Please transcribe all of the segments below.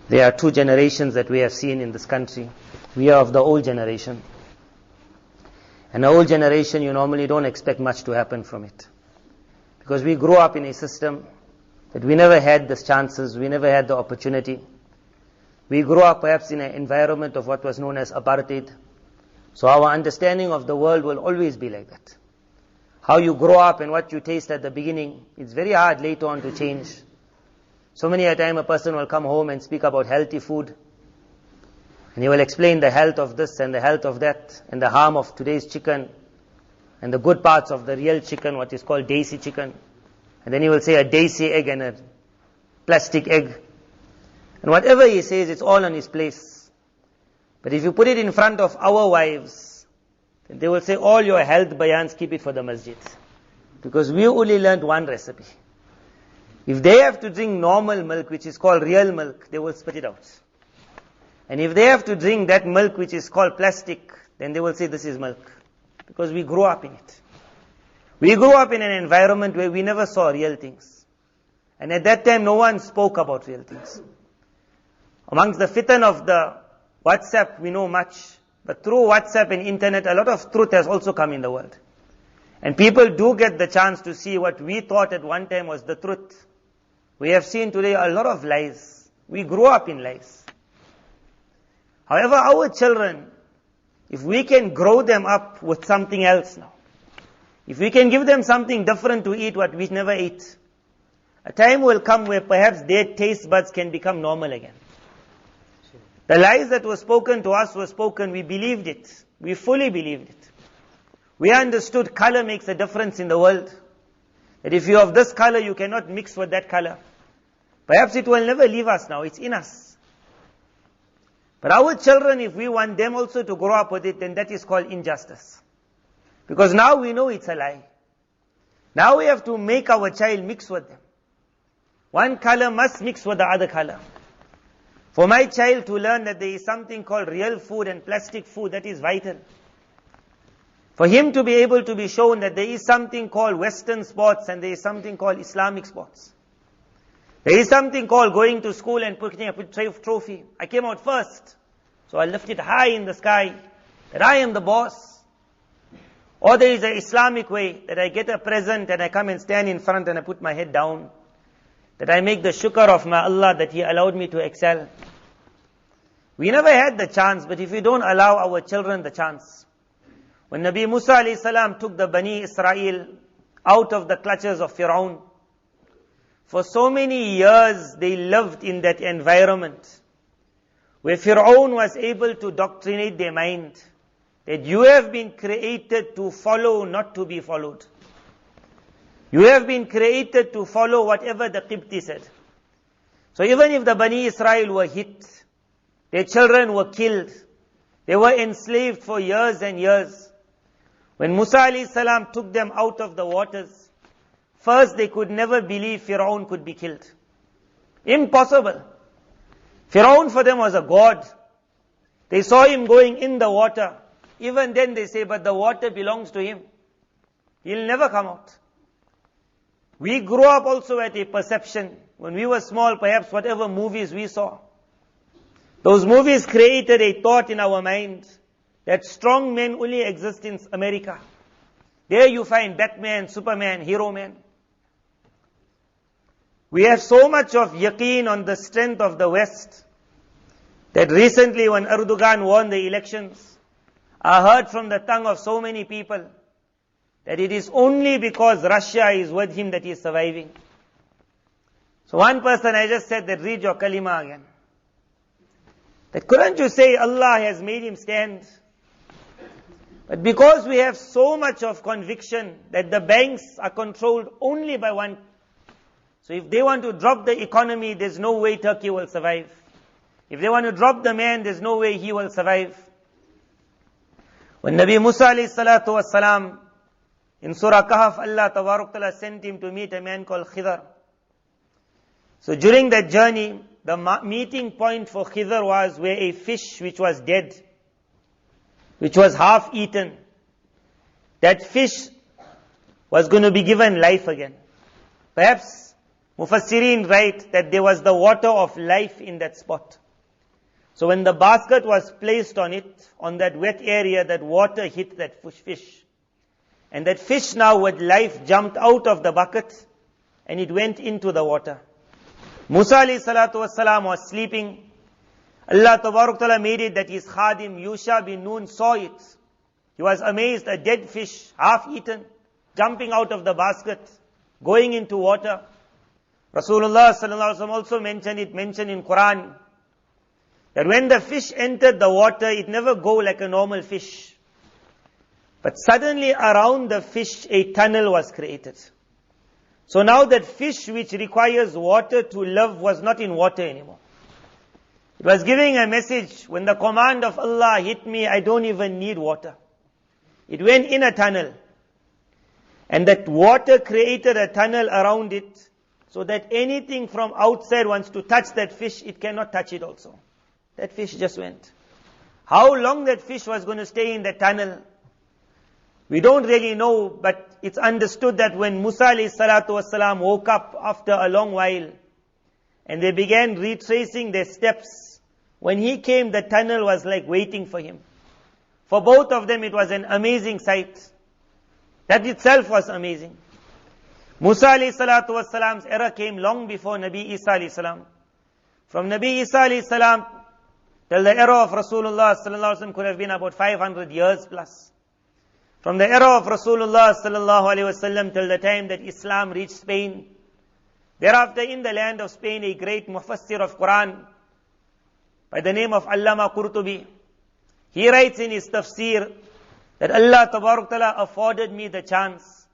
There are two generations that we have seen in this country. We are of the old generation. And the old generation, you normally don't expect much to happen from it. Because we grew up in a system that we never had the chances, we never had the opportunity. We grew up perhaps in an environment of what was known as apartheid. So our understanding of the world will always be like that. How you grow up and what you taste at the beginning, it's very hard later on to change. So many a time a person will come home and speak about healthy food. And he will explain the health of this and the health of that and the harm of today's chicken and the good parts of the real chicken, what is called desi chicken. And then he will say a desi egg and a plastic egg. And whatever he says, it's all on his place. But if you put it in front of our wives, then they will say, all your health bayans, keep it for the masjid. Because we only learned one recipe. If they have to drink normal milk, which is called real milk, they will spit it out. And if they have to drink that milk, which is called plastic, then they will say this is milk. Because we grew up in it. We grew up in an environment where we never saw real things. And at that time, no one spoke about real things. Amongst the fitan of the WhatsApp, we know much. But through WhatsApp and internet, a lot of truth has also come in the world. And people do get the chance to see what we thought at one time was the truth. We have seen today a lot of lies. We grew up in lies. However, our children, if we can grow them up with something else now, if we can give them something different to eat what we never ate, a time will come where perhaps their taste buds can become normal again. The lies that were spoken to us were spoken, we believed it. We fully believed it. We understood color makes a difference in the world. That if you're of this color, you cannot mix with that color. Perhaps it will never leave us now, it's in us. But our children, if we want them also to grow up with it, then that is called injustice. Because now we know it's a lie. Now we have to make our child mix with them. One color must mix with the other color. For my child to learn that there is something called real food and plastic food, that is vital. For him to be able to be shown that there is something called Western sports and there is something called Islamic sports. There is something called going to school and putting a trophy. I came out first, so I lift it high in the sky, that I am the boss. Or there is an Islamic way, that I get a present and I come and stand in front and I put my head down. That I make the shukr of my Allah that He allowed me to excel. We never had the chance, but if we don't allow our children the chance. When Nabi Musa alayhi salam took the Bani Israel out of the clutches of Fir'aun, for so many years they lived in that environment where Fir'aun was able to doctrinate their mind that you have been created to follow, not to be followed. You have been created to follow whatever the Qibti said. So even if the Bani Israel were hit, their children were killed, they were enslaved for years and years. When Musa alayhi salam took them out of the waters, first they could never believe Fir'aun could be killed. Impossible. Fir'aun for them was a god. They saw him going in the water. Even then they say, but the water belongs to him. He'll never come out. We grew up also at a perception. When we were small, perhaps whatever movies we saw, those movies created a thought in our mind that strong men only exist in America. There you find Batman, Superman, Hero Man. We have so much of yaqeen on the strength of the West that recently when Erdogan won the elections, I heard from the tongue of so many people that it is only because Russia is with him that he is surviving. So one person, I just said that read your kalima again. That couldn't you say Allah has made him stand? But because we have so much of conviction that the banks are controlled only by one. So if they want to drop the economy, there's no way Turkey will survive. If they want to drop the man, there's no way he will survive. When Nabi Musa alayhi salatu was salam, in Surah Kahf, Allah Tabaruk Ta'ala sent him to meet a man called Khidr. So during that journey, the meeting point for Khidr was where a fish which was dead, which was half eaten, that fish was going to be given life again. Perhaps Mufassirin write that there was the water of life in that spot. So when the basket was placed on it, on that wet area, that water hit that fish. And that fish now with life jumped out of the bucket and it went into the water. Musa alayhi salatu wasalam was sleeping. Allah Tabarak Ta'ala made it that his khadim Yusha bin Nun saw it. He was amazed, a dead fish, half eaten, jumping out of the basket, going into water. Rasulullah sallallahu alaihi wasallam also mentioned in Quran, that when the fish entered the water, it never go like a normal fish. But suddenly around the fish, a tunnel was created. So now that fish which requires water to live was not in water anymore. It was giving a message, when the command of Allah hit me, I don't even need water. It went in a tunnel. And that water created a tunnel around it, so that anything from outside wants to touch that fish, it cannot touch it also. That fish just went. How long that fish was going to stay in the tunnel, we don't really know, but it's understood that when Musa alayhi salatu wasalam woke up after a long while, and they began retracing their steps, when he came, the tunnel was like waiting for him. For both of them, it was an amazing sight. That itself was amazing. Musa alayhi salatu wasalam's era came long before Nabi Isa alayhi salam. From Nabi Isa alayhi salam till the era of Rasulullah sallallahu alaihi wasallam could have been about 500 years plus. From the era of Rasulullah sallallahu alaihi wasallam till the time that Islam reached Spain. Thereafter, in the land of Spain, a great mufassir of Quran by the name of Allama Qurtubi, he writes in his tafsir that Allah Tabarak Ta'ala afforded me the chance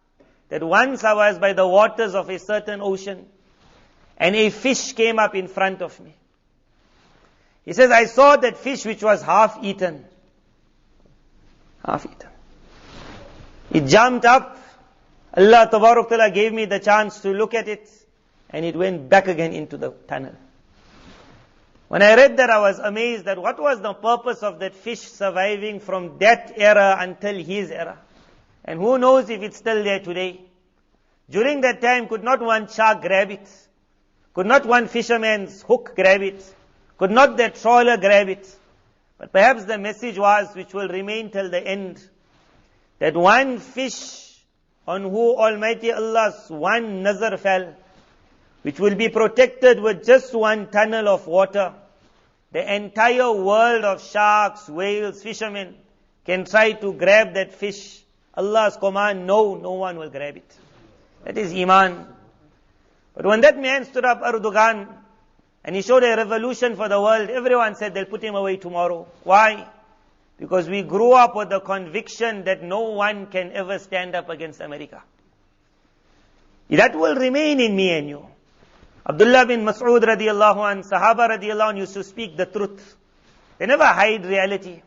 that once I was by the waters of a certain ocean and a fish came up in front of me. He says, I saw that fish which was half eaten. Half eaten. It jumped up. Allah Tabarak Ta'ala gave me the chance to look at it, and it went back again into the tunnel. When I read that, I was amazed that what was the purpose of that fish surviving from that era until his era. And who knows if it's still there today. During that time, could not one shark grab it? Could not one fisherman's hook grab it? Could not that trawler grab it? But perhaps the message was, which will remain till the end, that one fish on who Almighty Allah's one nazar fell, which will be protected with just one tunnel of water, the entire world of sharks, whales, fishermen can try to grab that fish. Allah's command, no one will grab it. That is Iman. But when that man stood up, Erdogan, and he showed a revolution for the world, everyone said they'll put him away tomorrow. Why? Because we grew up with the conviction that no one can ever stand up against America. That will remain in me and you. Abdullah bin Mas'ud radiallahu anh, Sahaba radiallahu anh used to speak the truth. They never hide reality.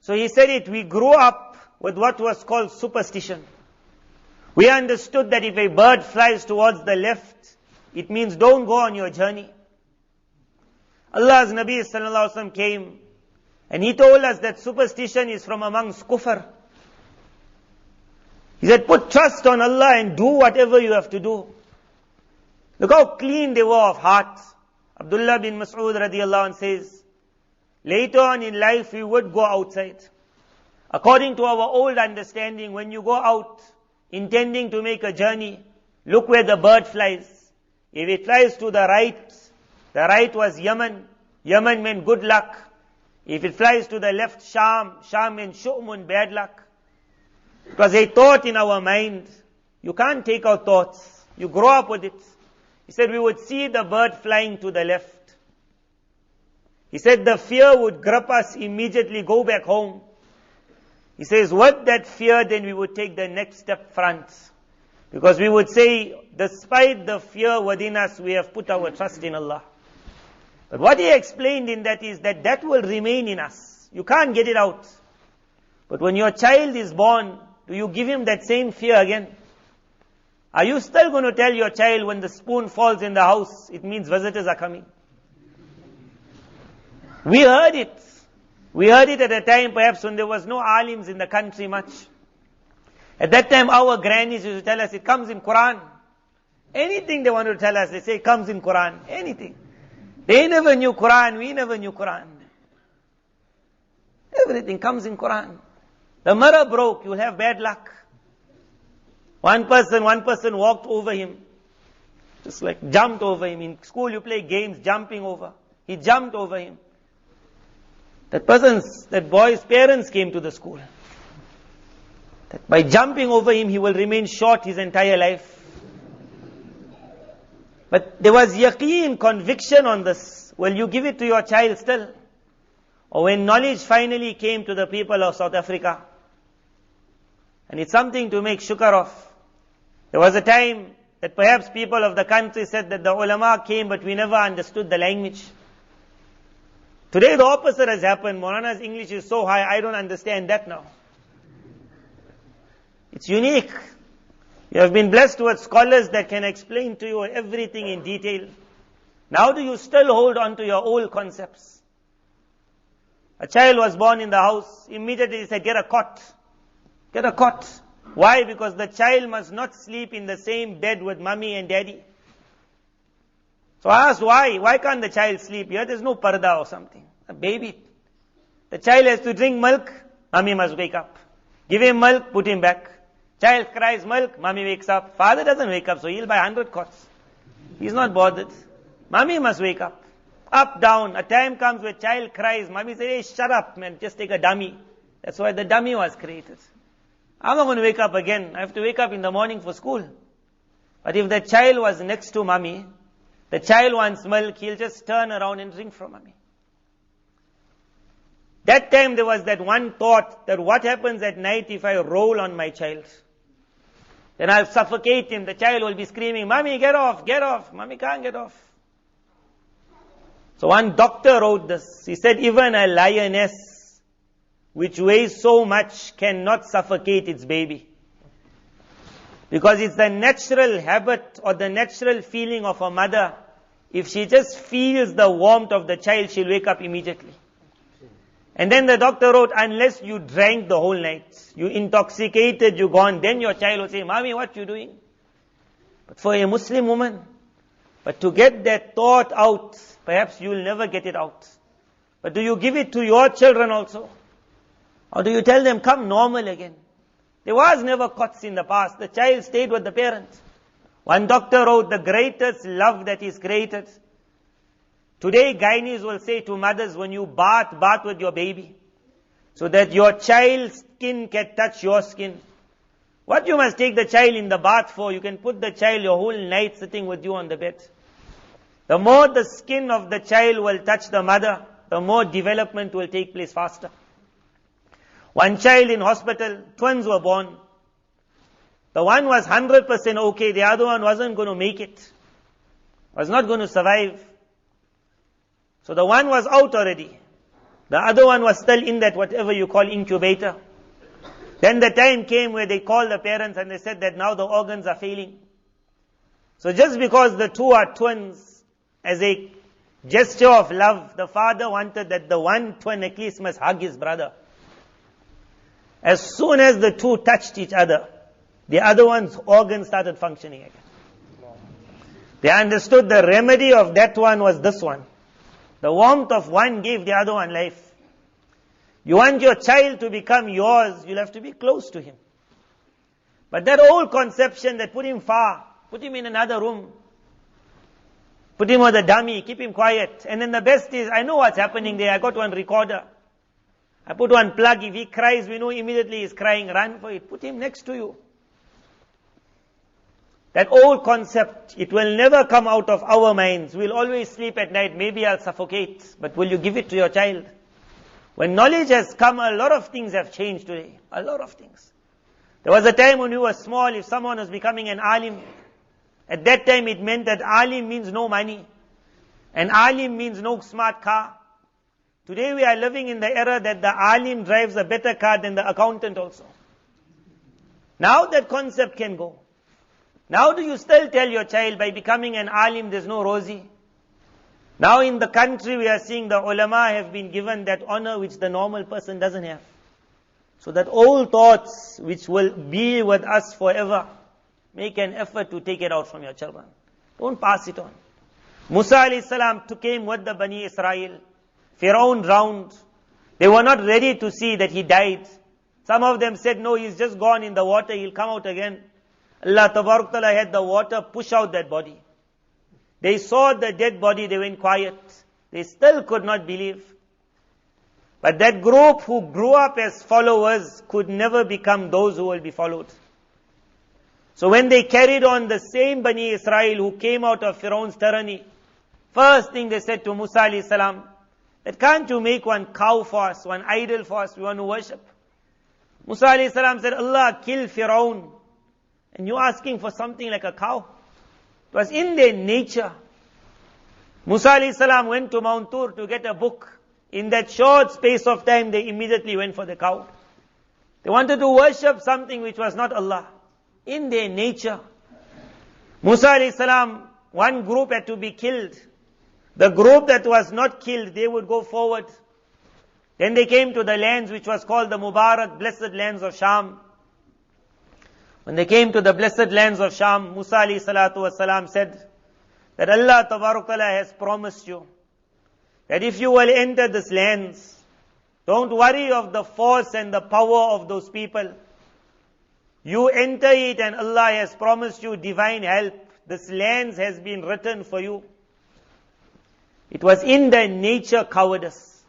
So he said it, we grew up with what was called superstition. We understood that if a bird flies towards the left, it means don't go on your journey. Allah's Nabi sallallahu alaihi wasallam came and he told us that superstition is from amongst kufr. He said, put trust on Allah and do whatever you have to do. Look how clean they were of heart. Abdullah bin Mas'ud radiallahu anh says, later on in life we would go outside. According to our old understanding, when you go out intending to make a journey, look where the bird flies. If it flies to the right was Yemen. Yemen meant good luck. If it flies to the left, Sham meant shu'mun, bad luck. It was a thought in our mind. You can't take out thoughts. You grow up with it. He said we would see the bird flying to the left. He said the fear would grip us immediately, go back home. He says with that fear, then we would take the next step front. Because we would say, despite the fear within us, we have put our trust in Allah. But what he explained in that is that that will remain in us. You can't get it out. But when your child is born, do you give him that same fear again? Are you still going to tell your child when the spoon falls in the house, it means visitors are coming? We heard it. We heard it at a time perhaps when there was no alims in the country much. At that time our grannies used to tell us, it comes in Quran. Anything they want to tell us, they say it comes in Quran. Anything. They never knew Quran, we never knew Quran. Everything comes in Quran. The mirror broke, you'll have bad luck. One person walked over him. Just like jumped over him. In school you play games, jumping over. He jumped over him. That boy's parents came to the school. That by jumping over him, he will remain short his entire life. But there was yaqeen, conviction on this. Will you give it to your child still? Or when knowledge finally came to the people of South Africa, and it's something to make shukr of. There was a time that perhaps people of the country said that the ulama came, but we never understood the language. Today the opposite has happened. Molana's English is so high, I don't understand that now. It's unique. You have been blessed with scholars that can explain to you everything in detail. Now do you still hold on to your old concepts? A child was born in the house, immediately he said, get a cot. Get a cot. Why? Because the child must not sleep in the same bed with mommy and daddy. So I asked why? Why can't the child sleep here? There's no parda or something. A baby. The child has to drink milk, mommy must wake up. Give him milk, put him back. Child cries milk, mommy wakes up. Father doesn't wake up, so he'll buy 100 cots. He's not bothered. Mommy must wake up. Up, down. A time comes where child cries. Mommy says, hey, shut up, man. Just take a dummy. That's why the dummy was created. I'm not going to wake up again. I have to wake up in the morning for school. But if the child was next to mommy, the child wants milk, he'll just turn around and drink from mommy. That time there was that one thought that what happens at night if I roll on my child? Then I'll suffocate him. The child will be screaming, mommy, get off, get off. Mommy can't get off. So one doctor wrote this. He said, even a lioness, which weighs so much, cannot suffocate its baby. Because it's the natural habit or the natural feeling of a mother. If she just feels the warmth of the child, she'll wake up immediately. And then the doctor wrote, unless you drank the whole night, you intoxicated, you gone, then your child will say, mommy, what you doing? But for a Muslim woman, but to get that thought out, perhaps you'll never get it out. But do you give it to your children also? Or do you tell them, come normal again? There was never cots in the past. The child stayed with the parents. One doctor wrote, the greatest love that is created. Today, gynaes will say to mothers, when you bath with your baby, so that your child's skin can touch your skin. What you must take the child in the bath for? You can put the child your whole night sitting with you on the bed. The more the skin of the child will touch the mother, the more development will take place faster. One child in hospital, twins were born. The one was 100% okay, the other one wasn't going to make it. Was not going to survive. So the one was out already. The other one was still in that whatever you call incubator. Then the time came where they called the parents and they said that now the organs are failing. So just because the two are twins, as a gesture of love, the father wanted that the one twin at least must hug his brother. As soon as the two touched each other, the other one's organs started functioning again. They understood the remedy of that one was this one. The warmth of one gave the other one life. You want your child to become yours, you'll have to be close to him. But that old conception that put him far, put him in another room, put him with a dummy, keep him quiet. And then the best is, I know what's happening there, I got one recorder. I put one plug, if he cries, we know immediately he's crying, run for it. Put him next to you. That old concept, it will never come out of our minds. We'll always sleep at night, maybe I'll suffocate, but will you give it to your child? When knowledge has come, a lot of things have changed today. A lot of things. There was a time when we were small, if someone was becoming an alim, at that time it meant that alim means no money. And alim means no smart car. Today we are living in the era that the alim drives a better car than the accountant also. Now that concept can go. Now do you still tell your child by becoming an alim there's no rosy? Now in the country we are seeing the ulama have been given that honor which the normal person doesn't have. So that old thoughts which will be with us forever. Make an effort to take it out from your children. Don't pass it on. Musa alayhi salam came with the Bani Israel. Firaun drowned. They were not ready to see that he died. Some of them said, no, he's just gone in the water, he'll come out again. Allah Tabarak Ta'ala had the water push out that body. They saw the dead body, they went quiet. They still could not believe. But that group who grew up as followers could never become those who will be followed. So when they carried on the same Bani Israel who came out of Firaun's tyranny, first thing they said to Musa alayhi salam, that can't you make one cow for us, one idol for us, we want to worship. Musa alayhi salam said, Allah killed Firaun, and you're asking for something like a cow. It was in their nature. Musa alayhi salam went to Mount Tur to get a book. In that short space of time, they immediately went for the cow. They wanted to worship something which was not Allah. In their nature. Musa alayhi salam, one group had to be killed. The group that was not killed, they would go forward. Then they came to the lands which was called the Mubarak, blessed lands of Sham. When they came to the blessed lands of Sham, Musa alayhi salatu wasalam said that Allah Tabarak Ta'ala has promised you that if you will enter these lands, don't worry of the force and the power of those people. You enter it and Allah has promised you divine help. This lands has been written for you. It was in their nature cowardice.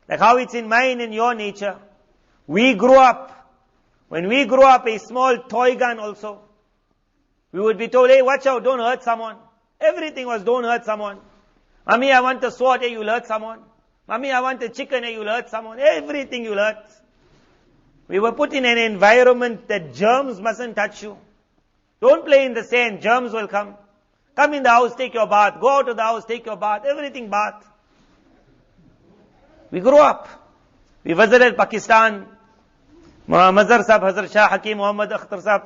Like how it's in mine and your nature. We grew up. When we grew up, a small toy gun also. We would be told, hey, watch out, don't hurt someone. Everything was don't hurt someone. Mommy, I want a sword, hey, you'll hurt someone. Mommy, I want a chicken, hey, you'll hurt someone. Everything you'll hurt. We were put in an environment that germs mustn't touch you. Don't play in the sand, germs will come. Come in the house, take your bath. Go out of the house, take your bath. Everything bath. We grew up. We visited Pakistan. Mazhar Sahib, Hazrat Shah Hakim Muhammad Akhtar Sahib,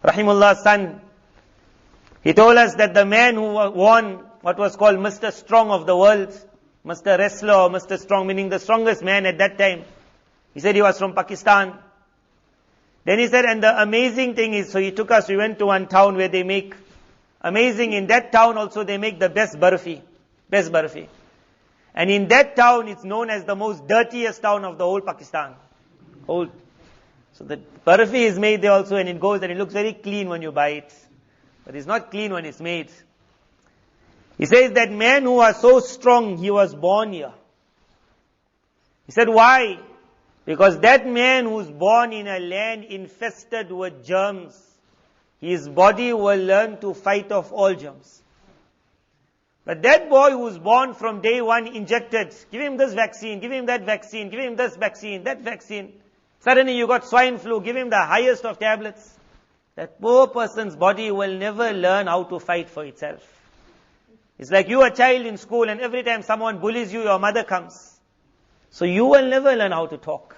Rahimullah's son. He told us that the man who won what was called Mr. Strong of the world, Mr. Wrestler or Mr. Strong, meaning the strongest man at that time, he said he was from Pakistan. Then he said, and the amazing thing is, so he took us, we went to one town where they make, amazing, in that town also they make the best barfi. Best barfi. And in that town it's known as the most dirtiest town of the whole Pakistan. So the barfi is made there also and it goes and it looks very clean when you buy it. But it's not clean when it's made. He says that man who was so strong, he was born here. He said, why? Because that man who's born in a land infested with germs, his body will learn to fight off all germs. But that boy who's born from day one injected, give him this vaccine, give him that vaccine, give him this vaccine, that vaccine. Suddenly you got swine flu, give him the highest of tablets. That poor person's body will never learn how to fight for itself. It's like you a child in school and every time someone bullies you, your mother comes. So you will never learn how to talk.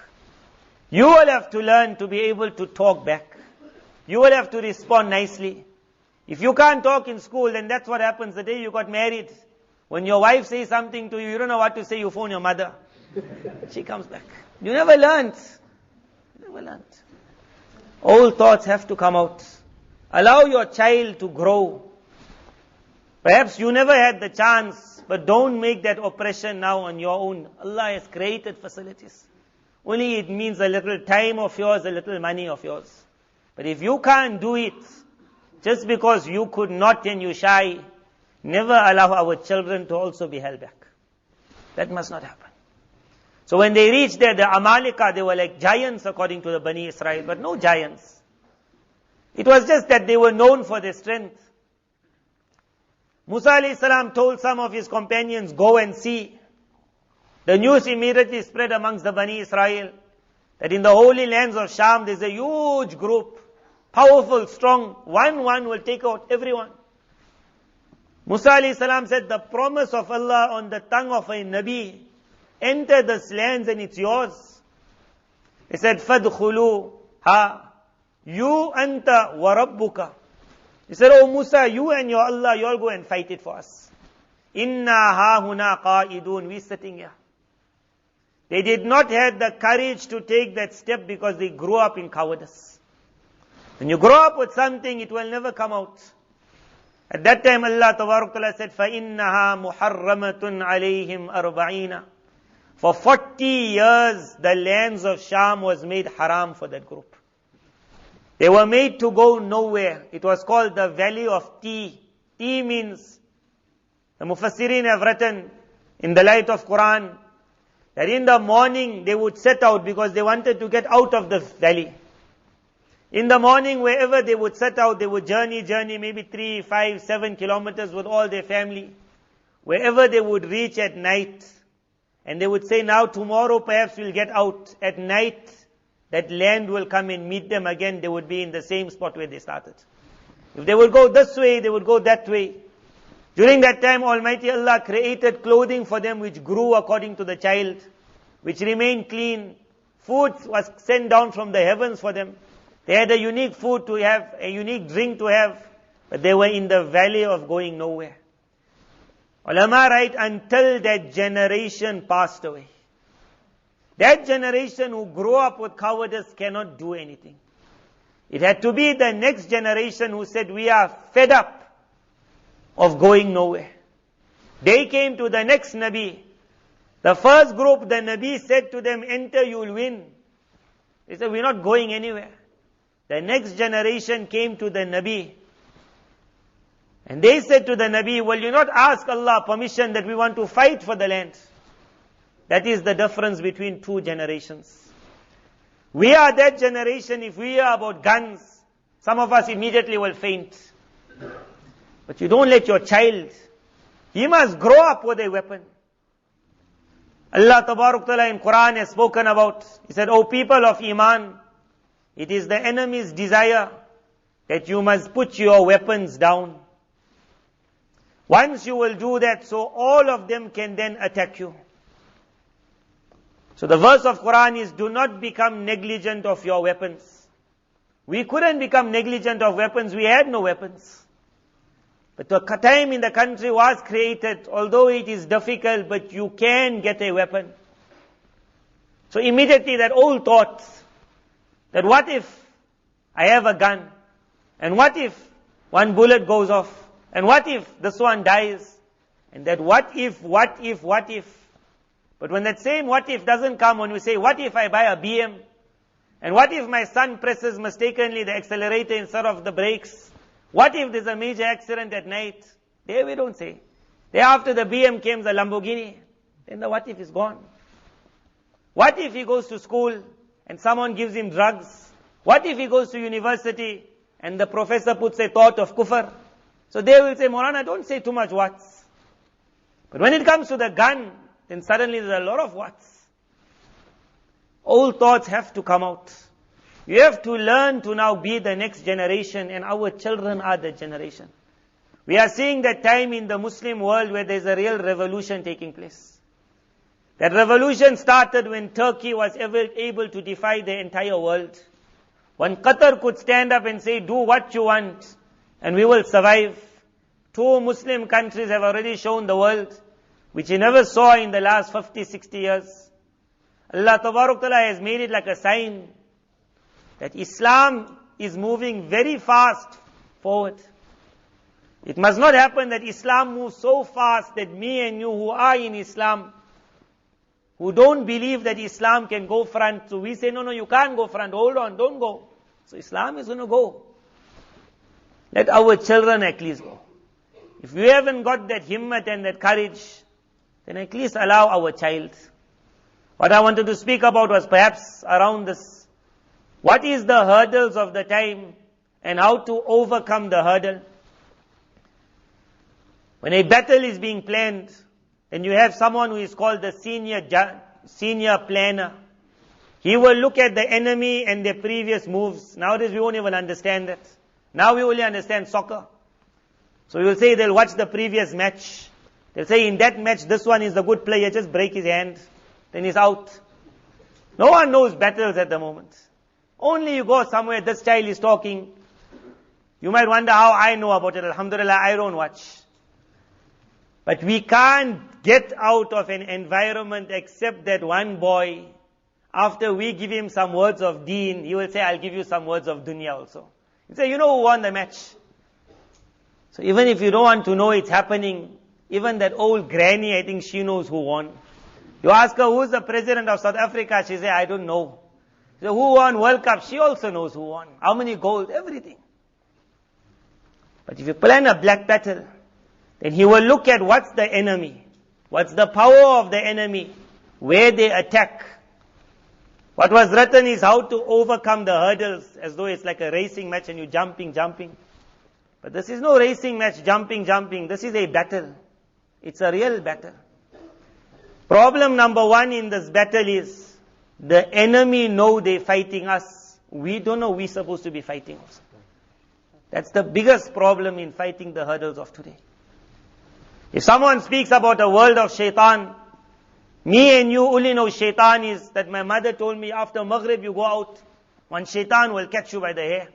You will have to learn to be able to talk back. You will have to respond nicely. If you can't talk in school, then that's what happens the day you got married. When your wife says something to you, you don't know what to say, you phone your mother. She comes back. You never learned. You never learned. Old thoughts have to come out. Allow your child to grow. Perhaps you never had the chance, but don't make that oppression now on your own. Allah has created facilities. Only it means a little time of yours, a little money of yours. But if you can't do it, just because you could not and you shy, never allow our children to also be held back. That must not happen. So when they reached there, the Amalika, they were like giants according to the Bani Israel, but no giants. It was just that they were known for their strength. Musa alayhi salam told some of his companions, go and see. The news immediately spread amongst the Bani Israel that in the holy lands of Sham there's a huge group, powerful, strong. One will take out everyone. Musa alayhi salam said, the promise of Allah on the tongue of a Nabi, enter this lands and it's yours. He said, فَادْخُلُوا ha, you anta wa rabbuka. He said, oh Musa, you and your Allah, you all go and fight it for us. Inna ha huna qa'idun, we sitting here. They did not have the courage to take that step because they grew up in cowardice. When you grow up with something, it will never come out. At that time, Allah Ta'ala said, فَإِنَّهَا مُحَرَّمَةٌ عَلَيْهِمْ أَرْبَعِينَ. For 40 years, the lands of Sham was made haram for that group. They were made to go nowhere. It was called the Valley of Tea. Tea means, the Mufassirin have written in the light of Quran, that in the morning they would set out because they wanted to get out of the valley. In the morning, wherever they would set out, they would journey maybe 3, 5, 7 kilometers with all their family. Wherever they would reach at night, and they would say, now tomorrow perhaps we'll get out. At night, that land will come and meet them again. They would be in the same spot where they started. If they would go this way, they would go that way. During that time, Almighty Allah created clothing for them which grew according to the child, which remained clean. Food was sent down from the heavens for them. They had a unique food to have, a unique drink to have, but they were in the valley of going nowhere. Ulama write, until that generation passed away. That generation who grew up with cowardice cannot do anything. It had to be the next generation who said, we are fed up of going nowhere. They came to the next Nabi. The first group, the Nabi said to them, enter, you will win. They said, we're not going anywhere. The next generation came to the Nabi. And they said to the Nabi, well, you not ask Allah permission that we want to fight for the land. That is the difference between two generations. We are that generation, if we are about guns, some of us immediately will faint. But you don't let your child, he must grow up with a weapon. Allah Ta'ala in Quran has spoken about, He said, O people of Iman, it is the enemy's desire that you must put your weapons down. Once you will do that, so all of them can then attack you. So the verse of Quran is, do not become negligent of your weapons. We couldn't become negligent of weapons, we had no weapons. But the time in the country was created, although it is difficult, but you can get a weapon. So immediately that old thought, that what if I have a gun? And what if one bullet goes off? And what if this one dies? And that what if? But when that same what if doesn't come, when we say, what if I buy a BM? And what if my son presses mistakenly the accelerator instead of the brakes? What if there's a major accident at night? There we don't say. Thereafter the BM came the Lamborghini. Then the what if is gone. What if he goes to school and someone gives him drugs? What if he goes to university and the professor puts a thought of kufr? So they will say, Molana, don't say too much whats. But when it comes to the gun, then suddenly there's a lot of whats. Old thoughts have to come out. You have to learn to now be the next generation, and our children are the generation. We are seeing that time in the Muslim world where there's a real revolution taking place. That revolution started when Turkey was able to defy the entire world. When Qatar could stand up and say, do what you want, and we will survive. Two Muslim countries have already shown the world, which you never saw in the last 50, 60 years. Allah Ta'ala has made it like a sign that Islam is moving very fast forward. It must not happen that Islam moves so fast that me and you who are in Islam, who don't believe that Islam can go front, so we say, no, you can't go front, hold on, don't go. So Islam is going to go. Let our children at least go. If we haven't got that himmat and that courage, then at least allow our child. What I wanted to speak about was perhaps around this. What is the hurdles of the time and how to overcome the hurdle? When a battle is being planned, then you have someone who is called the senior planner. He will look at the enemy and their previous moves. Nowadays we won't even understand that. Now we only understand soccer. So you will say they'll watch the previous match. They'll say in that match this one is the good player, just break his hand. Then he's out. No one knows battles at the moment. Only you go somewhere, this child is talking. You might wonder how I know about it. Alhamdulillah, I don't watch. But we can't get out of an environment except that one boy, after we give him some words of deen, he will say, I'll give you some words of dunya also. You say, you know who won the match? So even if you don't want to know it's happening, even that old granny, I think she knows who won. You ask her, who's the president of South Africa? She say, I don't know. You say, who won World Cup? She also knows who won. How many gold? Everything. But if you plan a black battle, then he will look at what's the enemy, what's the power of the enemy, where they attack. What was written is how to overcome the hurdles, as though it's like a racing match and you're jumping. But this is no racing match, jumping. This is a battle. It's a real battle. Problem number one in this battle is, the enemy know they're fighting us. We don't know we're supposed to be fighting also. That's the biggest problem in fighting the hurdles of today. If someone speaks about a world of shaitan, me and you only know shaitan is that my mother told me after Maghrib you go out, one shaitan will catch you by the hair.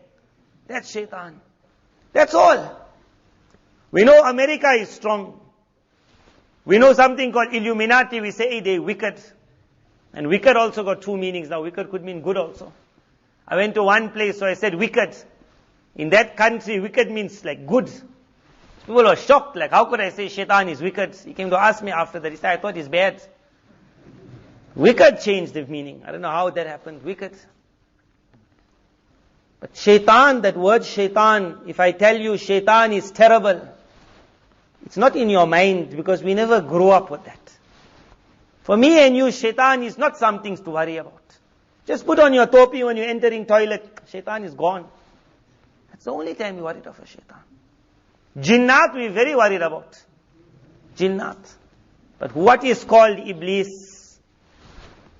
That's shaitan. That's all. We know America is strong. We know something called Illuminati. We say, hey, they're wicked. And wicked also got two meanings now. Wicked could mean good also. I went to one place, so I said wicked. In that country, wicked means like good. People were shocked, like how could I say shaitan is wicked? He came to ask me after that. He said, I thought it's bad. Wicked changed the meaning. I don't know how that happened. Wicked. But shaitan, that word shaitan, if I tell you shaitan is terrible, it's not in your mind because we never grew up with that. For me and you, shaitan is not something to worry about. Just put on your topi when you're entering toilet. Shaitan is gone. That's the only time you worried of a shaitan. Jinnat we're very worried about. Jinnat. But what is called Iblis?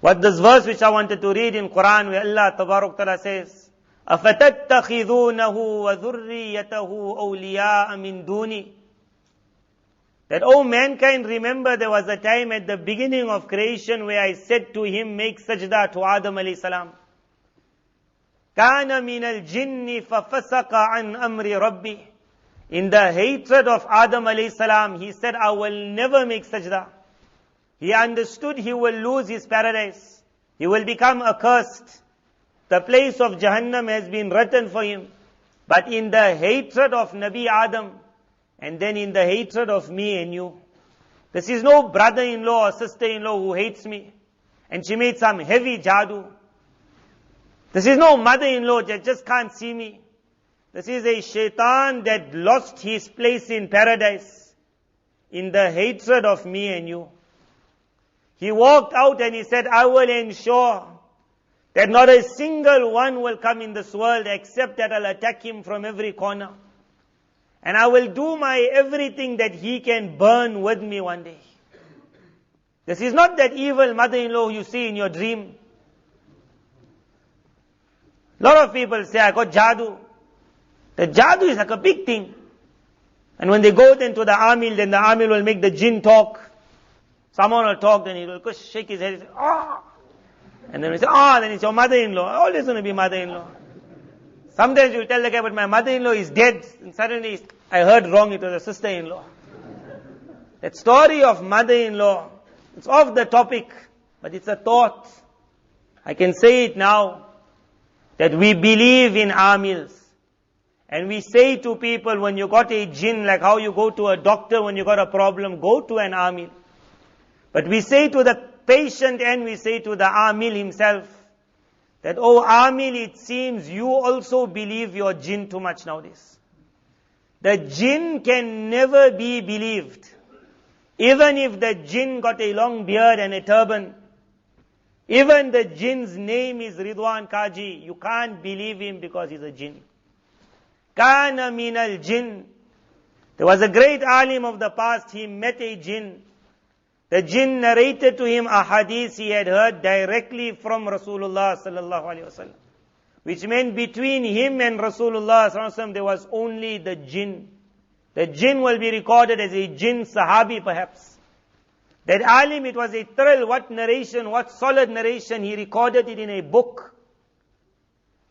What this verse which I wanted to read in Quran where Allah Tabarak Ta'ala says, أَفَتَتَّخِذُونَهُ وَذُرِّيَّتَهُ أَوْلِيَاءَ مِن دُونِي. That, oh mankind, remember there was a time at the beginning of creation where I said to him, make sajda to Adam alayhi salam. كَانَ مِنَ الْجِنِّ فَفَسَقَ عَنْ أَمْرِ رَبِّهِ. In the hatred of Adam alayhi salam, he said, I will never make sajda. He understood he will lose his paradise. He will become accursed. The place of Jahannam has been written for him. But in the hatred of Nabi Adam, and then in the hatred of me and you. This is no brother-in-law or sister-in-law who hates me. And she made some heavy jadoo. This is no mother-in-law that just can't see me. This is a shaitan that lost his place in paradise in the hatred of me and you. He walked out and he said, I will ensure that not a single one will come in this world except that I'll attack him from every corner. And I will do my everything that he can burn with me one day. This is not that evil mother-in-law you see in your dream. A lot of people say, I got jadoo. The jadoo is like a big thing. And when they go then to the amil, then the amil will make the jinn talk. Someone will talk, then he will shake his head and say, ah! And then we say, ah, then it's your mother-in-law. Always going to be mother-in-law. Sometimes you tell the guy, but my mother-in-law is dead. And suddenly, I heard wrong, it was a sister-in-law. That story of mother-in-law, it's off the topic, but it's a thought. I can say it now, that we believe in amils. And we say to people, when you got a jinn, like how you go to a doctor when you got a problem, go to an amil. But we say to the patient and we say to the amil himself, that, oh amil, it seems you also believe your jinn too much nowadays. The jinn can never be believed. Even if the jinn got a long beard and a turban, even the jinn's name is Ridhwan Kajee, you can't believe him because he's a jinn. Kana min al jinn. There was a great alim of the past, he met a jinn. The jinn narrated to him a hadith he had heard directly from Rasulullah sallallahu alaihi wasallam. Which meant between him and Rasulullah sallallahu alaihi wasallam there was only the jinn. The jinn will be recorded as a jinn sahabi perhaps. That alim, it was a thrill, what narration, what solid narration, he recorded it in a book.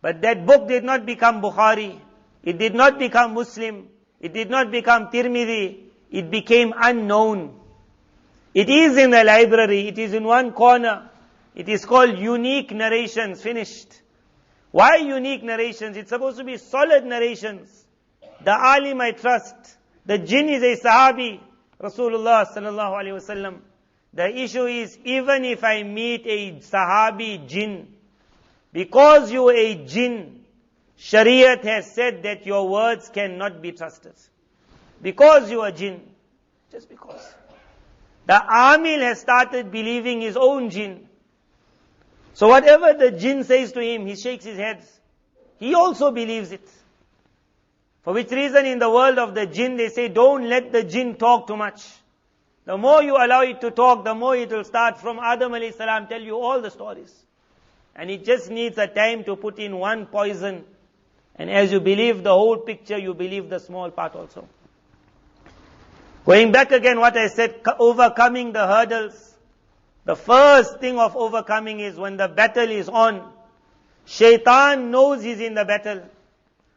But that book did not become Bukhari. It did not become Muslim. It did not become Tirmidhi. It became unknown. It is in the library. It is in one corner. It is called Unique Narrations. Finished. Why unique narrations? It's supposed to be solid narrations. The alim I trust. The jinn is a sahabi. Rasulullah sallallahu alaihi wasallam. The issue is, even if I meet a sahabi jinn, because you are a jinn, Shariat has said that your words cannot be trusted. Because you are jinn. Just because. The amil has started believing his own jinn. So whatever the jinn says to him, he shakes his head. He also believes it. For which reason in the world of the jinn, they say, don't let the jinn talk too much. The more you allow it to talk, the more it will start from Adam alayhi salam, tell you all the stories. And it just needs a time to put in one poison. And as you believe the whole picture, you believe the small part also. Going back again, what I said, overcoming the hurdles. The first thing of overcoming is when the battle is on. Shaitan knows he's in the battle.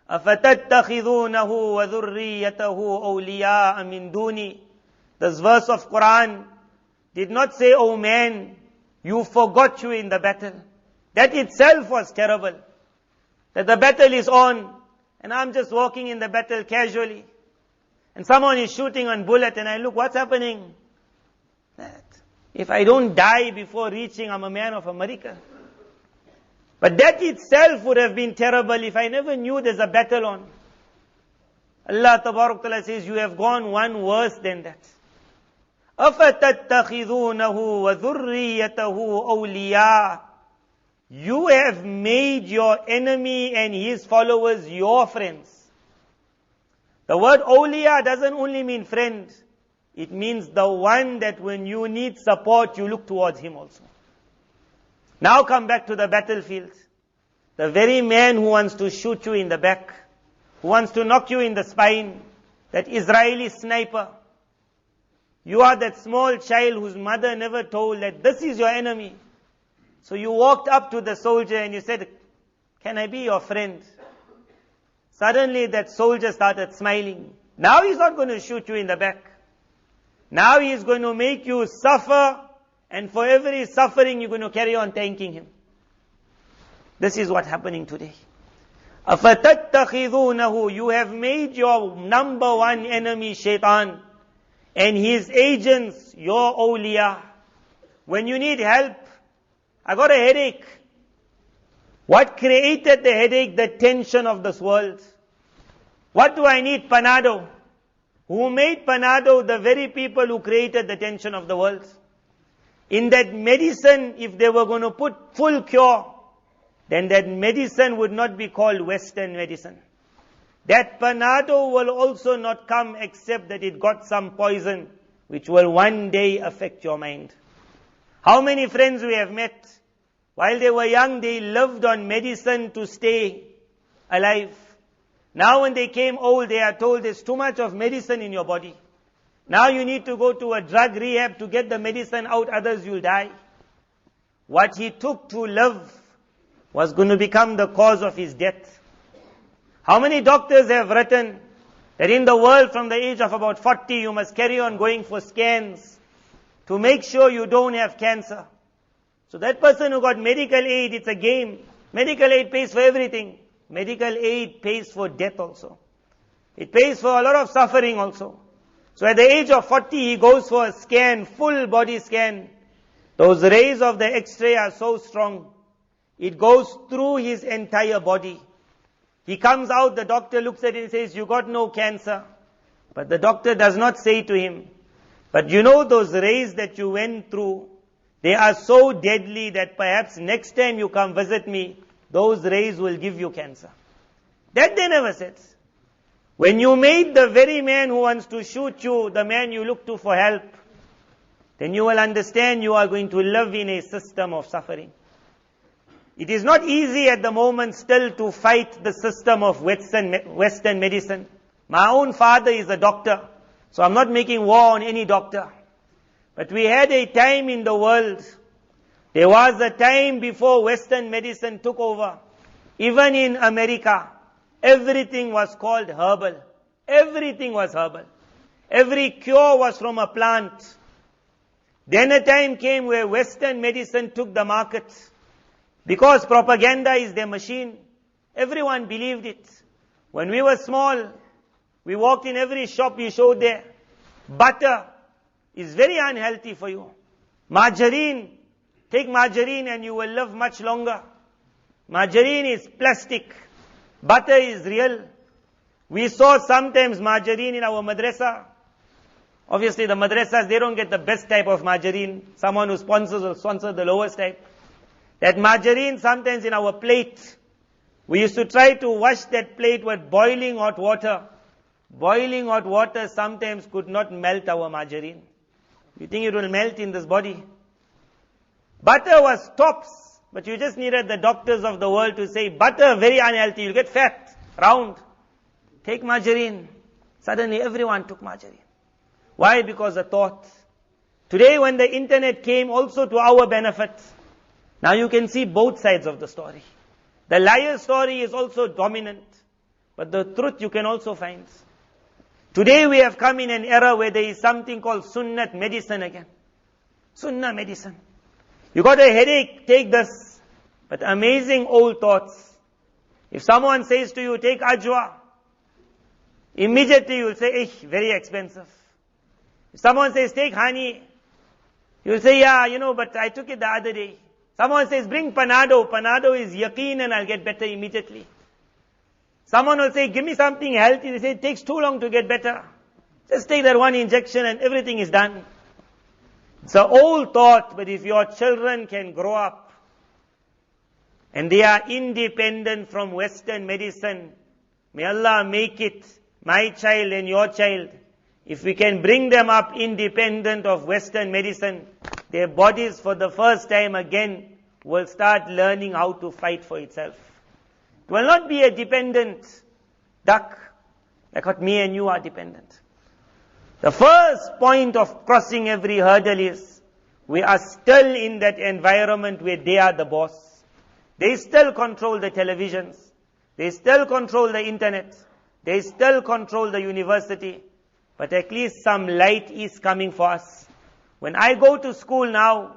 أَفَتَتَّخِذُونَهُ وَذُرِّيَّتَهُ أَوْلِيَاءَ مِن دُونِي. This verse of Quran did not say, oh man, you forgot you in the battle. That itself was terrible. That the battle is on, and I'm just walking in the battle casually. And someone is shooting on bullet, and I look, what's happening? That. If I don't die before reaching, I'm a man of America. But that itself would have been terrible if I never knew there's a battle on. Allah Tabarak Ta'ala says, you have gone one worse than that. أَفَتَتَّخِذُونَهُ وَذُرِّيَّتَهُ أَوْلِيَاءَ. You have made your enemy and his followers your friends. The word awliya doesn't only mean friend. It means the one that when you need support, you look towards him also. Now come back to the battlefield. The very man who wants to shoot you in the back, who wants to knock you in the spine, that Israeli sniper. You are that small child whose mother never told that this is your enemy. So you walked up to the soldier and you said, can I be your friend? Suddenly that soldier started smiling. Now he's not going to shoot you in the back. Now he's going to make you suffer, and for every suffering you're going to carry on thanking him. This is what's happening today. أَفَتَتَّخِذُونَهُ. You have made your number one enemy, Shaitan, and his agents, your awliya. When you need help, I got a headache. What created the headache? The tension of this world. What do I need? Panado. Who made Panado? The very people who created the tension of the world. In that medicine, if they were going to put full cure, then that medicine would not be called Western medicine. That Panado will also not come except that it got some poison, which will one day affect your mind. How many friends we have met, while they were young, they lived on medicine to stay alive. Now when they came old, they are told there's too much of medicine in your body. Now you need to go to a drug rehab to get the medicine out, others you'll die. What he took to live was going to become the cause of his death. How many doctors have written that in the world from the age of about 40, you must carry on going for scans to make sure you don't have cancer. So that person who got medical aid, it's a game. Medical aid pays for everything. Medical aid pays for death also. It pays for a lot of suffering also. So at the age of 40, he goes for a scan, full body scan. Those rays of the X-ray are so strong. It goes through his entire body. He comes out, the doctor looks at it and says, you got no cancer. But the doctor does not say to him, but you know those rays that you went through, they are so deadly that perhaps next time you come visit me, those rays will give you cancer. That they never said. When you made the very man who wants to shoot you, the man you look to for help, then you will understand you are going to live in a system of suffering. It is not easy at the moment still to fight the system of Western medicine. My own father is a doctor, so I'm not making war on any doctor. But we had a time in the world, there was a time before Western medicine took over. Even in America, everything was called herbal. Everything was herbal. Every cure was from a plant. Then a time came where Western medicine took the market. Because propaganda is their machine. Everyone believed it. When we were small, we walked in every shop we showed there. Butter is very unhealthy for you. Margarine, take margarine and you will live much longer. Margarine is plastic. Butter is real. We saw sometimes margarine in our madrasa. Obviously the madrasas, they don't get the best type of margarine. Someone who sponsors will sponsor the lowest type. That margarine sometimes in our plate. We used to try to wash that plate with boiling hot water. Boiling hot water sometimes could not melt our margarine. You think it will melt in this body? Butter was tops, but you just needed the doctors of the world to say, butter very unhealthy, you'll get fat, round. Take margarine. Suddenly everyone took margarine. Why? Because of thought. Today when the internet came also to our benefit, now you can see both sides of the story. The liar story is also dominant, but the truth you can also find. Today we have come in an era where there is something called sunnat medicine again. Sunnah medicine. You got a headache, take this. But amazing old thoughts. If someone says to you, take ajwa, immediately you will say, very expensive. If someone says, take honey, you will say, yeah, but I took it the other day. Someone says, bring panado. Panado is yaqeen and I'll get better immediately. Someone will say, give me something healthy. They say, it takes too long to get better. Just take that one injection and everything is done. It's an old thought, but if your children can grow up and they are independent from Western medicine, may Allah make it my child and your child. If we can bring them up independent of Western medicine, their bodies for the first time again will start learning how to fight for itself. It will not be a dependent duck, like what me and you are dependent. The first point of crossing every hurdle is, we are still in that environment where they are the boss. They still control the televisions. They still control the internet. They still control the university. But at least some light is coming for us. When I go to school now,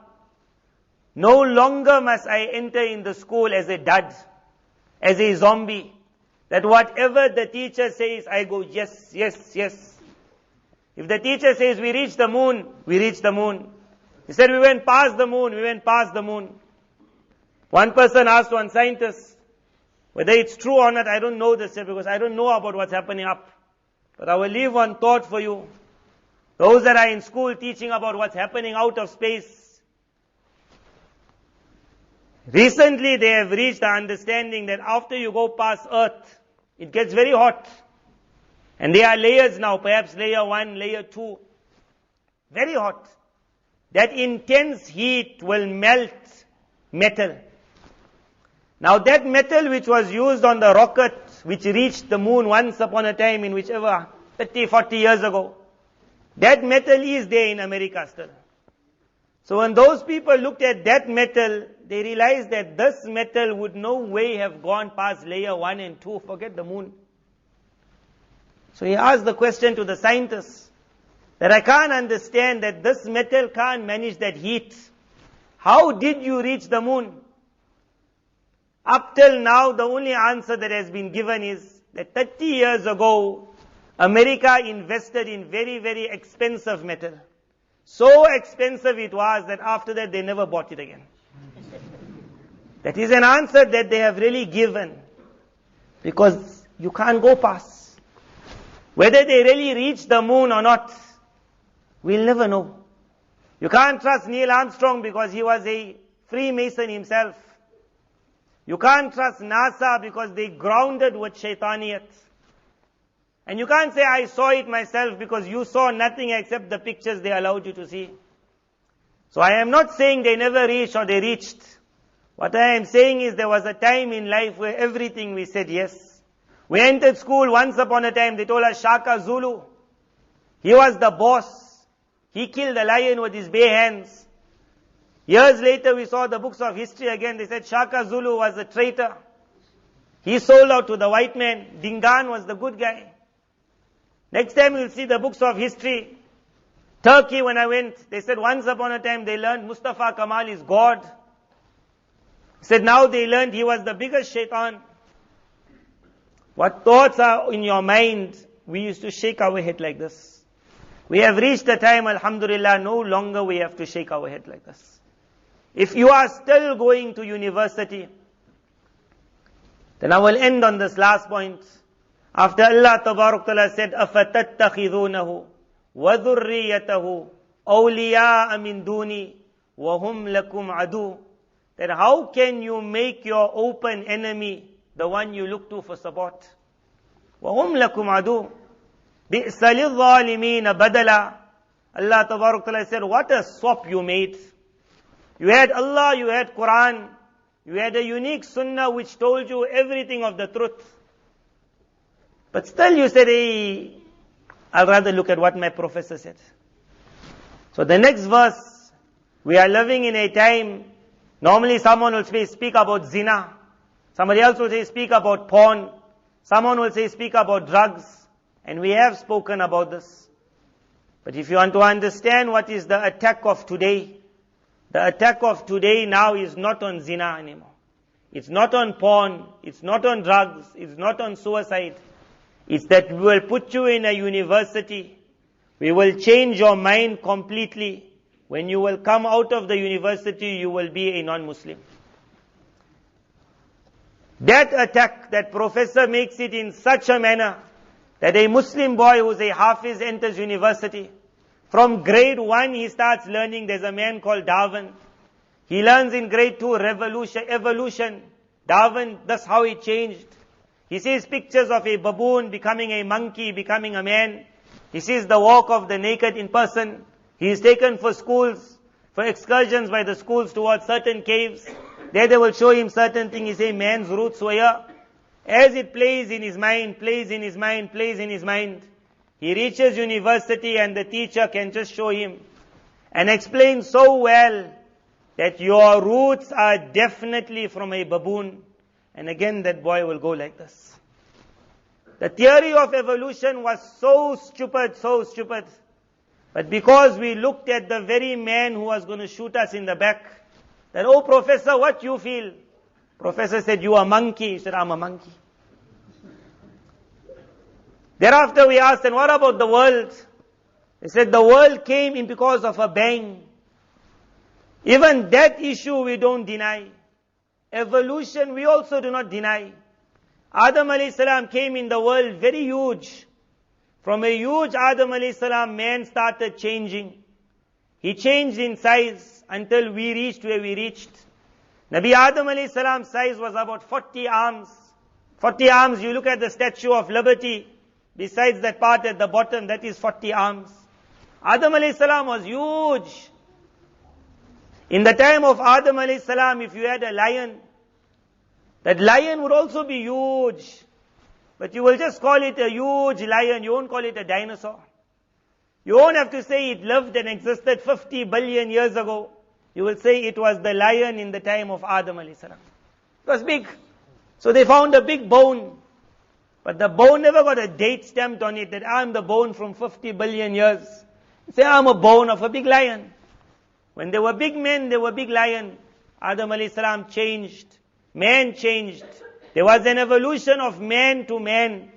no longer must I enter in the school as a dud, as a zombie, that whatever the teacher says, I go, yes, yes, yes. If the teacher says, we reach the moon, we reach the moon. He said, we went past the moon, we went past the moon. One person asked one scientist, whether it's true or not, I don't know this yet, because I don't know about what's happening up. But I will leave one thought for you. Those that are in school teaching about what's happening out of space, recently they have reached the understanding that after you go past Earth, it gets very hot. And there are layers now, perhaps layer 1, layer 2. Very hot. That intense heat will melt metal. Now that metal which was used on the rocket which reached the moon once upon a time in whichever 30, 40 years ago, that metal is there in America still. So when those people looked at that metal, they realized that this metal would no way have gone past layer 1 and 2, forget the moon. So he asked the question to the scientists, that I can't understand that this metal can't manage that heat. How did you reach the moon? Up till now, the only answer that has been given is that 30 years ago, America invested in very, very expensive metal. So expensive it was that after that they never bought it again. That is an answer that they have really given. Because you can't go past. Whether they really reach the moon or not, we'll never know. You can't trust Neil Armstrong because he was a Freemason himself. You can't trust NASA because they grounded with shaitaniyat. And you can't say, I saw it myself, because you saw nothing except the pictures they allowed you to see. So I am not saying they never reached or they reached. What I am saying is there was a time in life where everything we said yes. We entered school once upon a time, they told us Shaka Zulu. He was the boss. He killed a lion with his bare hands. Years later we saw the books of history again, they said Shaka Zulu was a traitor. He sold out to the white man. Dingaan was the good guy. Next time we'll see the books of history. Turkey, when I went, they said once upon a time they learned Mustafa Kemal is God. Said now they learned he was the biggest shaitan. what thoughts are in your mind, we used to shake our head like this. We have reached a time, alhamdulillah, no longer we have to shake our head like this. If you are still going to university, then I will end on this last point. After Allah Tabarak Ta'ala said, أَفَتَتَّخِذُونَهُ وَذُرِّيَّتَهُ أَوْلِيَاءَ مِن دُونِي وَهُمْ لَكُمْ عَدُوٌّ. That how can you make your open enemy the one you look to for support? وَهُمْ لَكُمْ عَدُوٌّ بِئْسَ لِلظَّالِمِينَ بَدَلًا. Allah Tabarak Ta'ala said, what a swap you made. You had Allah, you had Quran, you had a unique sunnah which told you everything of the truth. But still you said, hey, I'll rather look at what my professor said. So the next verse, we are living in a time, normally someone will speak about zina. Somebody else will say speak about porn. Someone will say speak about drugs. And we have spoken about this. But if you want to understand what is the attack of today, the attack of today now is not on zina anymore. It's not on porn. It's not on drugs. It's not on suicide. It's that we will put you in a university. We will change your mind completely. When you will come out of the university, you will be a non-Muslim. That attack, that professor makes it in such a manner that a Muslim boy who's a Hafiz enters university. From grade 1 he starts learning. There's a man called Darwin. He learns in grade 2 evolution. Darwin, that's how he changed. He sees pictures of a baboon becoming a monkey, becoming a man. He sees the walk of the naked in person. He is taken for schools, for excursions by the schools towards certain caves. There they will show him certain things. He says, man's roots were here. As it plays in his mind, he reaches university and the teacher can just show him and explain so well that your roots are definitely from a baboon. And again that boy will go like this. The theory of evolution was so stupid. But because we looked at the very man who was going to shoot us in the back, that, oh professor, what you feel? Professor said, you are a monkey. He said, I'm a monkey. Thereafter we asked, and what about the world? They said, the world came in because of a bang. Even that issue we don't deny. Evolution we also do not deny. Adam alayhi salam came in the world very huge. From a huge Adam alayhi salam, man started changing. He changed in size until we reached where we reached. Nabi Adam alayhi salam's size was about 40 arms. 40 arms, you look at the Statue of Liberty, besides that part at the bottom, that is 40 arms. Adam alayhi salam was huge. In the time of Adam alayhi salam, if you had a lion, that lion would also be huge. But you will just call it a huge lion, you won't call it a dinosaur. You won't have to say it lived and existed 50 billion years ago. You will say it was the lion in the time of Adam alayhi salam. It was big. So they found a big bone. But the bone never got a date stamped on it that I'm the bone from 50 billion years. Say I'm a bone of a big lion. When they were big men, they were big lion. Adam alayhi salam changed. Man changed. There was an evolution of man to man.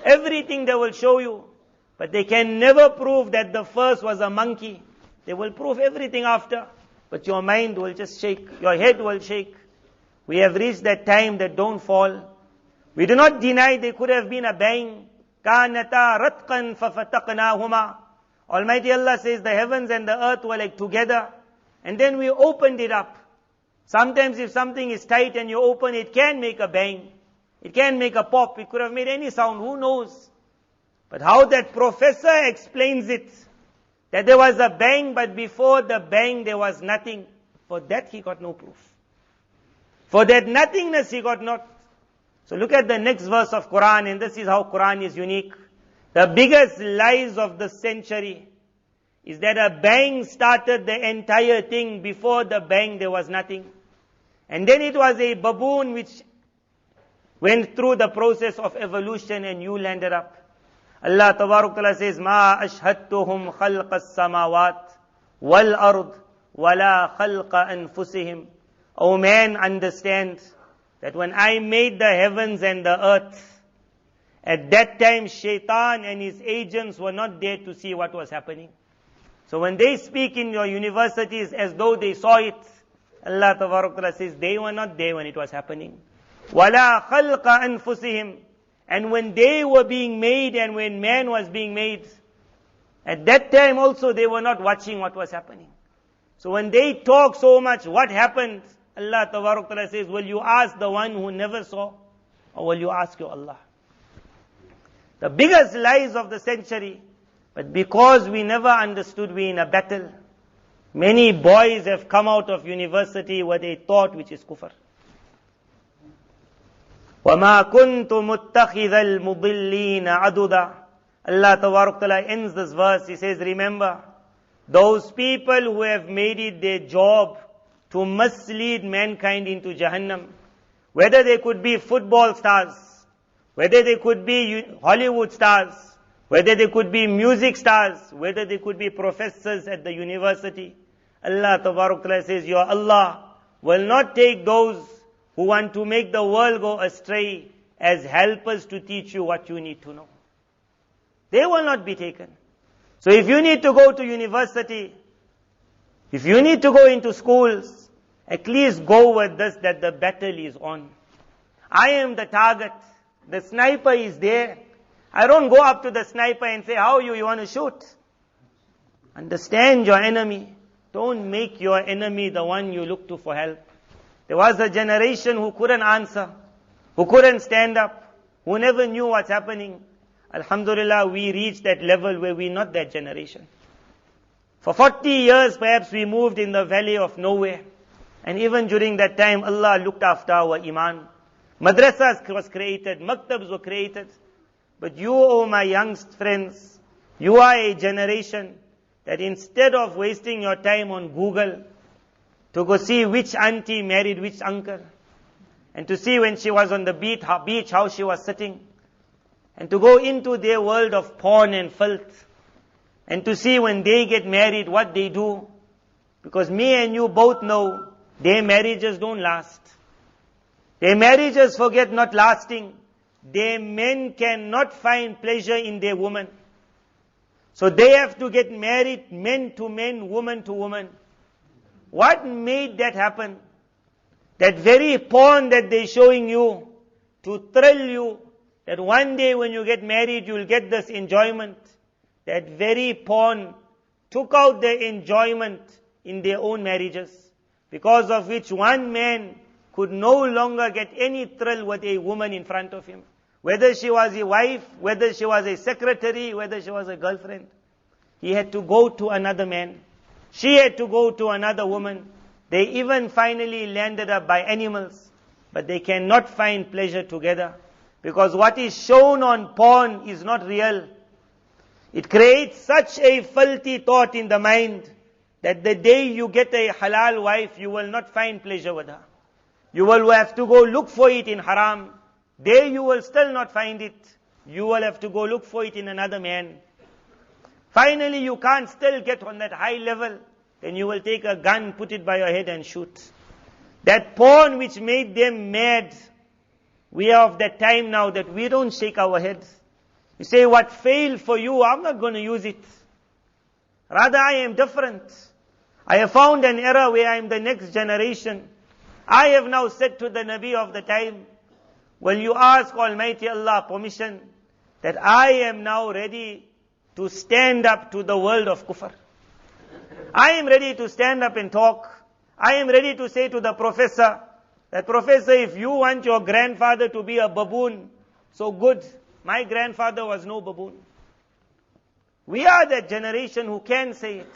Everything they will show you. But they can never prove that the first was a monkey. They will prove everything after. But your mind will just shake. Your head will shake. We have reached that time that don't fall. We do not deny there could have been a bang. كَانَتَا رَتْقًا فَفَتَقْنَاهُمَا. Almighty Allah says the heavens and the earth were like together. And then we opened it up. Sometimes if something is tight and you open it, can make a bang. It can make a pop. It could have made any sound. Who knows? But how that professor explains it, that there was a bang, but before the bang there was nothing. For that he got no proof. For that nothingness he got not. So look at the next verse of Quran, and this is how Quran is unique. The biggest lies of the century is that a bang started the entire thing. Before the bang there was nothing. And then it was a baboon which went through the process of evolution and you landed up. Allah Tabarak Ta'ala says, مَا أَشْهَدْتُهُمْ خَلْقَ السَّمَاوَاتِ وَالْأَرْضِ وَلَا خَلْقَ أَنفُسِهِمْ. O man, understand that when I made the heavens and the earth, At that time, Shaitan and his agents were not there to see what was happening. So when they speak in your universities as though they saw it, Allah Ta'ala says they were not there when it was happening. وَلَا خَلْقَ أَنفُسِهِمْ. And when they were being made and when man was being made, at that time also they were not watching what was happening. So when they talk so much, what happened? Allah Ta'ala says, will you ask the one who never saw? Or will you ask your Allah? The biggest lies of the century. But because we never understood we're in a battle, many boys have come out of university where they taught which is kufr. وَمَا كُنْتُ مُتَّخِذَ الْمُضِلِّينَ عَدُدًا. Allah Ta'ala ends this verse. He says, remember, those people who have made it their job to mislead mankind into Jahannam, whether they could be football stars, whether they could be Hollywood stars, whether they could be music stars, whether they could be professors at the university, Allah Ta'ala says, your Allah will not take those who want to make the world go astray as helpers to teach you what you need to know. They will not be taken. So if you need to go to university, if you need to go into schools, at least go with this, that the battle is on. I am the target. The sniper is there. I don't go up to the sniper and say, how are you? You want to shoot? Understand your enemy. Don't make your enemy the one you look to for help. There was a generation who couldn't answer, who couldn't stand up, who never knew what's happening. Alhamdulillah, we reached that level where we're not that generation. For 40 years, perhaps we moved in the valley of nowhere. And even during that time, Allah looked after our iman. Madrasas was created, maktabs were created. But you, oh my young friends, you are a generation that instead of wasting your time on Google to go see which auntie married which uncle, and to see when she was on the beach how she was sitting, and to go into their world of porn and filth, and to see when they get married what they do, because me and you both know their marriages don't last. Their marriages forget not lasting. Their men cannot find pleasure in their woman. So they have to get married, men to men, woman to woman. What made that happen? That very porn that they're showing you to thrill you, that one day when you get married you'll get this enjoyment. That very porn took out the enjoyment in their own marriages, because of which one man could no longer get any thrill with a woman in front of him. Whether she was a wife, whether she was a secretary, whether she was a girlfriend. He had to go to another man. She had to go to another woman. They even finally landed up by animals. But they cannot find pleasure together. Because what is shown on porn is not real. It creates such a filthy thought in the mind that the day you get a halal wife, you will not find pleasure with her. You will have to go look for it in haram. There you will still not find it. You will have to go look for it in another man. Finally, you can't still get on that high level. Then you will take a gun, put it by your head and shoot. That porn which made them mad, we are of that time now that we don't shake our heads. You say, what failed for you, I'm not going to use it. Rather, I am different. I have found an era where I am the next generation. I have now said to the Nabi of the time, will you ask Almighty Allah permission that I am now ready to stand up to the world of kufr. I am ready to stand up and talk. I am ready to say to the professor, that professor, if you want your grandfather to be a baboon, so good. My grandfather was no baboon. We are that generation who can say it.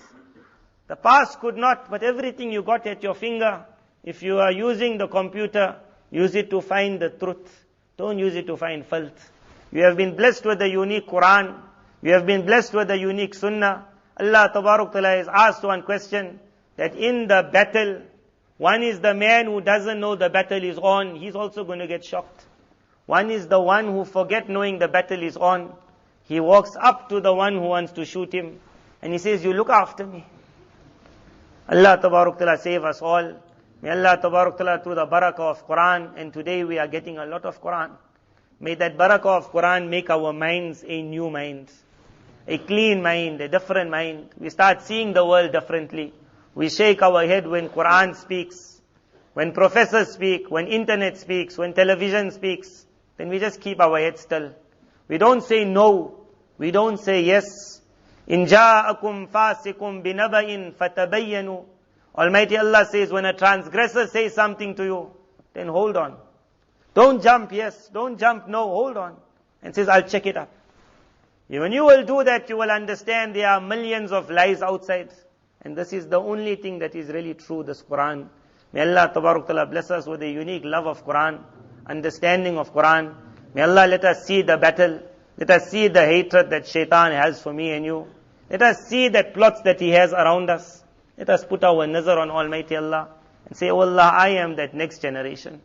The past could not, but everything you got at your finger, if you are using the computer, use it to find the truth. Don't use it to find filth. You have been blessed with the unique Quran. You have been blessed with the unique Sunnah. Allah Ta'ala has asked one question, that in the battle, one is the man who doesn't know the battle is on. He's also going to get shocked. One is the one who forget knowing the battle is on. He walks up to the one who wants to shoot him. And he says, you look after me. Allah Ta'ala save us all. May Allah Ta'ala through the barakah of Quran. And today we are getting a lot of Quran. May that barakah of Quran make our minds a new mind. A clean mind, a different mind. We start seeing the world differently. We shake our head when Quran speaks, when professors speak, when internet speaks, when television speaks. Then we just keep our head still. We don't say no. We don't say yes. In ja'akum fasikum binaba'in fatabayyanu. Almighty Allah says, when a transgressor says something to you, then hold on. Don't jump yes, don't jump no, hold on. And says, I'll check it up. When you will do that, you will understand there are millions of lies outside. And this is the only thing that is really true, this Quran. May Allah Tabarak Ta'ala bless us with a unique love of Quran, understanding of Quran. May Allah let us see the battle. Let us see the hatred that shaitan has for me and you. Let us see that plots that he has around us. Let us put our nazar on Almighty Allah and say, Oh Allah, I am that next generation.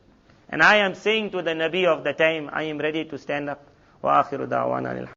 And I am saying to the Nabi of the time, I am ready to stand up. Wa akhiru da'wana.